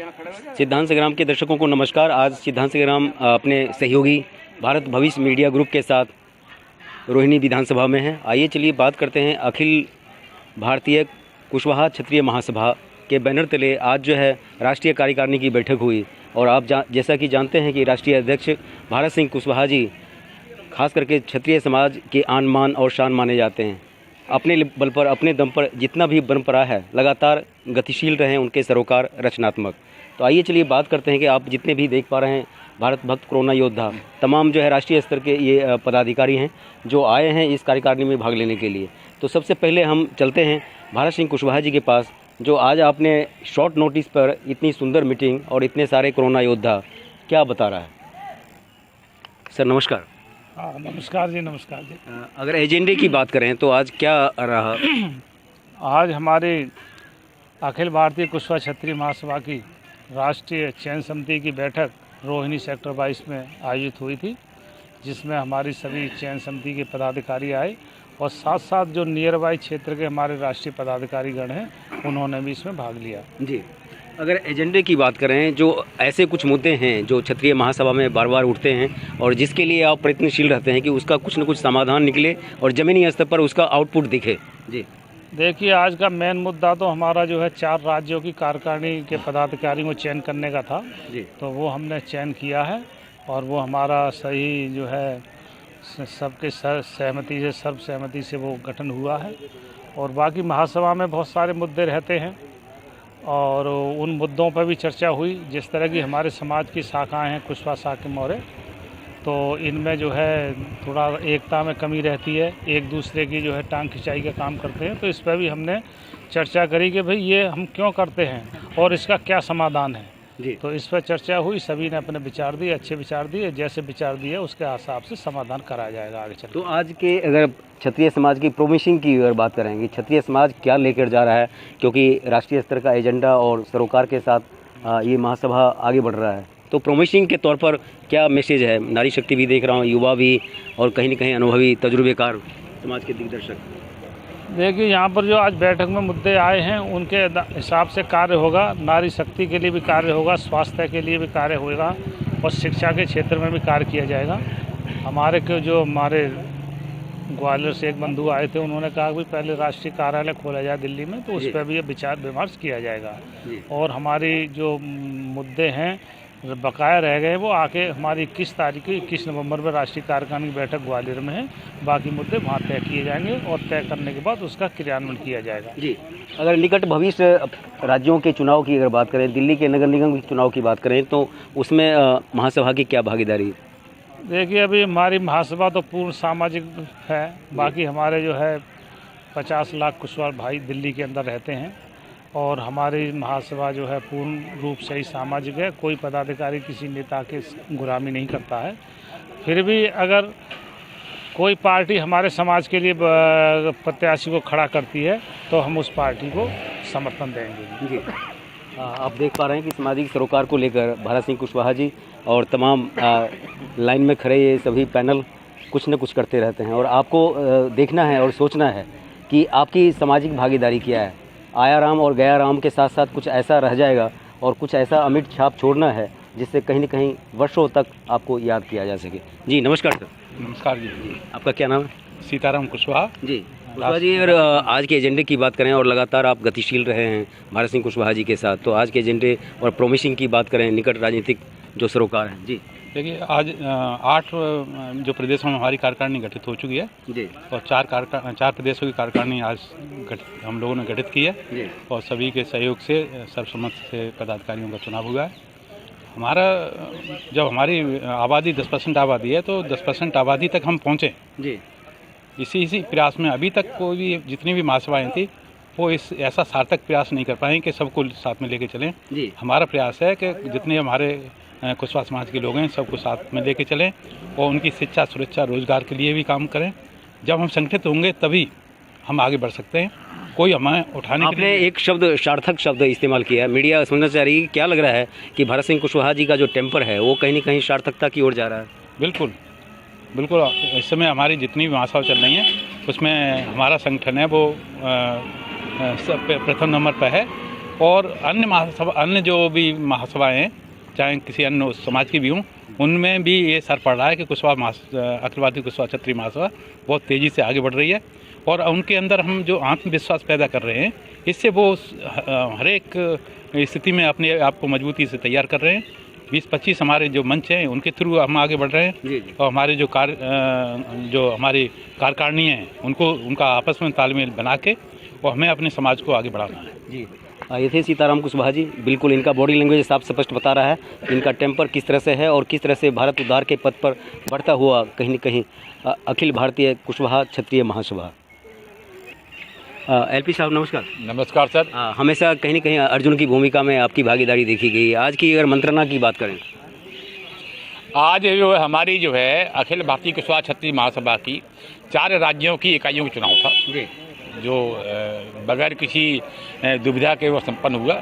सिद्धांत संग्राम के दर्शकों को नमस्कार। आज सिद्धांत संग्राम अपने सहयोगी भारत भविष्य मीडिया ग्रुप के साथ रोहिणी विधानसभा में है। आइए चलिए बात करते हैं। अखिल भारतीय कुशवाहा क्षत्रिय महासभा के बैनर तले आज जो है राष्ट्रीय कार्यकारिणी की बैठक हुई और आप जैसा कि जानते हैं कि राष्ट्रीय अध्यक्ष भारत सिंह कुशवाहा जी खास करके क्षत्रिय समाज के आन मान और शान माने जाते हैं। अपने बल पर अपने दम पर जितना भी बन पड़ा है लगातार गतिशील रहे उनके सरोकार रचनात्मक। तो आइए चलिए बात करते हैं कि आप जितने भी देख पा रहे हैं भारत भक्त कोरोना योद्धा तमाम जो है राष्ट्रीय स्तर के ये पदाधिकारी हैं जो आए हैं इस कार्यकारिणी में भाग लेने के लिए। तो सबसे पहले हम चलते हैं भारत सिंह कुशवाहा जी के पास जो आज आपने शॉर्ट नोटिस पर इतनी सुंदर मीटिंग और इतने सारे कोरोना योद्धा क्या बता रहा है। सर नमस्कार। हाँ नमस्कार जी, नमस्कार जी। अगर एजेंडे की बात करें तो आज क्या रहा? आज हमारी अखिल भारतीय कुशवाहा क्षत्रिय महासभा की राष्ट्रीय चयन समिति की बैठक रोहिणी सेक्टर 22 में आयोजित हुई थी, जिसमें हमारी सभी चयन समिति के पदाधिकारी आए और साथ साथ जो नियर बाई क्षेत्र के हमारे राष्ट्रीय पदाधिकारीगण हैं उन्होंने भी इसमें भाग लिया। जी, अगर एजेंडे की बात करें जो ऐसे कुछ मुद्दे हैं जो क्षत्रिय महासभा में बार बार उठते हैं और जिसके लिए आप प्रयत्नशील रहते हैं कि उसका कुछ न कुछ समाधान निकले और ज़मीनी स्तर पर उसका आउटपुट दिखे। जी देखिए, आज का मेन मुद्दा तो हमारा जो है 4 राज्यों की कार्यकारिणी के पदाधिकारियों को चयन करने का था जी। तो वो हमने चयन किया है और वो हमारा सही जो है सबके सहमति से सर्वसहमति से वो गठन हुआ है। और बाकी महासभा में बहुत सारे मुद्दे रहते हैं और उन मुद्दों पर भी चर्चा हुई। जिस तरह की हमारे समाज की शाखाएं हैं कुशवाहा शाक्य मौर्य, तो इनमें जो है थोड़ा एकता में कमी रहती है, एक दूसरे की जो है टांग खिंचाई का काम करते हैं। तो इस पर भी हमने चर्चा करी कि भाई ये हम क्यों करते हैं और इसका क्या समाधान है जी। तो इस पर चर्चा हुई, सभी ने अपने विचार दिए, अच्छे विचार दिए। जैसे विचार दिए उसके हिसाब से समाधान कराया जाएगा आगे चल। तो आज के अगर क्षत्रिय समाज की प्रोमिसिंग की अगर बात करेंगे, क्षत्रिय समाज क्या लेकर जा रहा है, क्योंकि राष्ट्रीय स्तर का एजेंडा और सरोकार के साथ ये महासभा आगे बढ़ रहा है, तो प्रोमिसिंग के तौर पर क्या मैसेज है? नारी शक्ति भी देख रहा हूँ, युवा भी और कहीं न कहीं अनुभवी तजुर्बेकार समाज के दिग्दर्शक। देखिए, यहाँ पर जो आज बैठक में मुद्दे आए हैं उनके हिसाब से कार्य होगा। नारी शक्ति के लिए भी कार्य होगा, स्वास्थ्य के लिए भी कार्य होगा और शिक्षा के क्षेत्र में भी कार्य किया जाएगा। हमारे ग्वालियर से एक बंधु आए थे, उन्होंने कहा कि पहले राष्ट्रीय कार्यालय खोला जाए दिल्ली में, तो उस पर भी विचार विमर्श किया जाएगा। और हमारी जो मुद्दे हैं बकाया रह गए वो आके हमारी 21 नवंबर में राष्ट्रीय कार्यकारिणी की बैठक ग्वालियर में है। बाकी मुद्दे वहाँ तय किए जाएंगे और तय करने के बाद उसका क्रियान्वयन किया जाएगा जी। अगर निकट भविष्य राज्यों के चुनाव की अगर बात करें, दिल्ली के नगर निगम के चुनाव की बात करें, तो उसमें महासभा की क्या भागीदारी? देखिए, अभी हमारी महासभा तो पूर्ण सामाजिक है। बाकी हमारे जो है 50 लाख कुशवाहा भाई दिल्ली के अंदर रहते हैं और हमारी महासभा जो है पूर्ण रूप से ही सामाजिक है। कोई पदाधिकारी किसी नेता के गुलामी नहीं करता है। फिर भी अगर कोई पार्टी हमारे समाज के लिए प्रत्याशी को खड़ा करती है तो हम उस पार्टी को समर्थन देंगे जी। आप देख पा रहे हैं कि सामाजिक सरोकार को लेकर भारत सिंह कुशवाहा जी और तमाम लाइन में खड़े ये सभी पैनल कुछ न कुछ करते रहते हैं और आपको देखना है और सोचना है कि आपकी सामाजिक भागीदारी क्या है। आया राम और गया राम के साथ साथ कुछ ऐसा रह जाएगा और कुछ ऐसा अमिट छाप छोड़ना है जिससे कहीं न कहीं वर्षों तक आपको याद किया जा सके। जी नमस्कार सर। नमस्कार जी। आपका क्या नाम है? सीताराम कुशवाहा जी। कुशवाहा जी, अगर आज के एजेंडे की बात करें और लगातार आप गतिशील रहे हैं भारत सिंह कुशवाहा जी के साथ, तो आज के एजेंडे और प्रोमिसिंग की बात करें, निकट राजनीतिक जो सरोकार हैं जी। देखिए, आज 8 जो प्रदेशों में हमारी कार्यकारिणी गठित हो चुकी है जी और 4 प्रदेशों की कार्यकारिणी आज हम लोगों ने गठित की है जी। और सभी के सहयोग से सर्वसम्मत से पदाधिकारियों का चुनाव हुआ है। हमारा जब हमारी आबादी 10% आबादी है तो 10% आबादी तक हम पहुँचे जी। इसी प्रयास में अभी तक कोई भी जितनी भी महासभाएँ थी वो ऐसा सार्थक प्रयास नहीं कर पाए कि सबको साथ में लेके चलें जी। हमारा प्रयास है कि जितने हमारे कुशवाहा समाज के लोग हैं सबको साथ में लेके चलें और उनकी शिक्षा, सुरक्षा, रोजगार के लिए भी काम करें। जब हम संगठित होंगे तभी हम आगे बढ़ सकते हैं। कोई हमें उठाने आपने के लिए एक शब्द, सार्थक शब्द इस्तेमाल किया है। मीडिया समझना चाह रही है, क्या लग रहा है कि भारत सिंह कुशवाहा जी का जो टेम्पर है वो कहीं न कहीं सार्थकता की ओर जा रहा है? बिल्कुल बिल्कुल। इस समय हमारी जितनी भी महासभा चल रही हैं उसमें हमारा संगठन है वो प्रथम नंबर पर है और अन्य महासभा, अन्य जो भी महासभाएं हैं, चाहे किसी अन्य समाज की भी हों, उनमें भी ये असर पड़ रहा है कि कुशवाहा अखिल भारतीय कुशवाहा क्षत्रिय महासभा बहुत तेज़ी से आगे बढ़ रही है और उनके अंदर हम जो आत्मविश्वास पैदा कर रहे हैं, इससे वो हर एक स्थिति में अपने आप को मजबूती से तैयार कर रहे हैं। 20-25 हमारे जो मंच हैं उनके थ्रू हम आगे बढ़ रहे हैं और हमारे जो हमारी कार्यकारिणी हैं उनका आपस में तालमेल बना के और हमें अपने समाज को आगे बढ़ाना है। जी, ये थे सीताराम कुशवाहा जी। बिल्कुल इनका बॉडी लैंग्वेज साफ स्पष्ट बता रहा है इनका टेम्पर किस तरह से है और किस तरह से भारत उद्धार के पथ पर बढ़ता हुआ कहीं न कहीं अखिल भारतीय कुशवाहा क्षत्रिय महासभा। एलपी साहब नमस्कार। नमस्कार सर। हमेशा कहीं न कहीं अर्जुन की भूमिका में आपकी भागीदारी देखी गई। आज की अगर मंत्रणा की बात करें, आज जो हमारी जो है अखिल भारतीय कुशवाहा क्षत्रिय महासभा की 4 राज्यों की इकाइयों का चुनाव था जी, जो बगैर किसी दुविधा के वो संपन्न हुआ।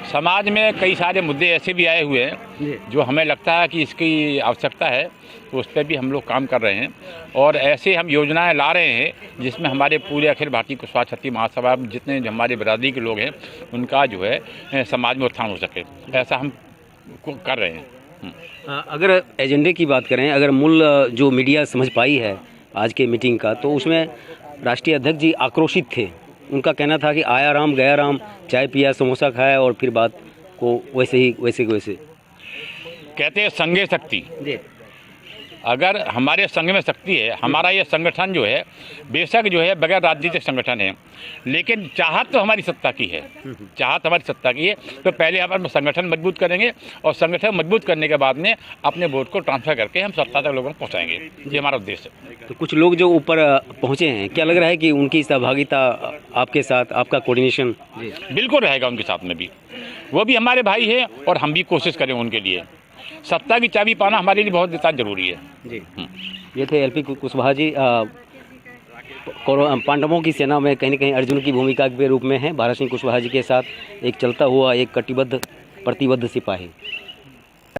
समाज में कई सारे मुद्दे ऐसे भी आए हुए हैं जो हमें लगता है कि इसकी आवश्यकता है, तो उस पर भी हम लोग काम कर रहे हैं और ऐसे हम योजनाएं ला रहे हैं जिसमें हमारे पूरे अखिल भारतीय कुशवाहा क्षत्रिय महासभा जितने हमारे बिरादरी के लोग हैं उनका जो है समाज में उत्थान हो सके, ऐसा हम कर रहे हैं। अगर एजेंडे की बात करें, अगर मूल जो मीडिया समझ पाई है आज के मीटिंग का, तो उसमें राष्ट्रीय अध्यक्ष जी आक्रोशित थे। उनका कहना था कि आया राम गया राम, चाय पिया समोसा खाया और फिर बात को वैसे कहते हैं संघे शक्ति। जी, अगर हमारे संघ में शक्ति है, हमारा ये संगठन जो है बेशक जो है बगैर राजनीतिक संगठन है, लेकिन चाहत तो हमारी सत्ता की है, चाहत हमारी सत्ता की है। तो पहले हम संगठन मजबूत करेंगे और संगठन मजबूत करने के बाद में अपने वोट को ट्रांसफर करके हम सत्ता तक लोगों को पहुँचाएंगे। ये हमारा उद्देश्य है। तो कुछ लोग जो ऊपर पहुँचे हैं, क्या लग रहा है कि उनकी सहभागिता आपके साथ, आपका कोऑर्डिनेशन बिल्कुल रहेगा उनके साथ में भी, वो भी हमारे भाई हैं और हम भी कोशिश करें उनके लिए। सत्ता की चाबी पाना हमारे लिए बहुत ज़्यादा जरूरी है। जी, ये थे एलपी कुशवाहा जी। पांडवों की सेना में कहीं न कहीं अर्जुन की भूमिका के रूप में हैं। भारत सिंह कुशवाहा जी के साथ एक चलता हुआ, एक कटिबद्ध प्रतिबद्ध सिपाही।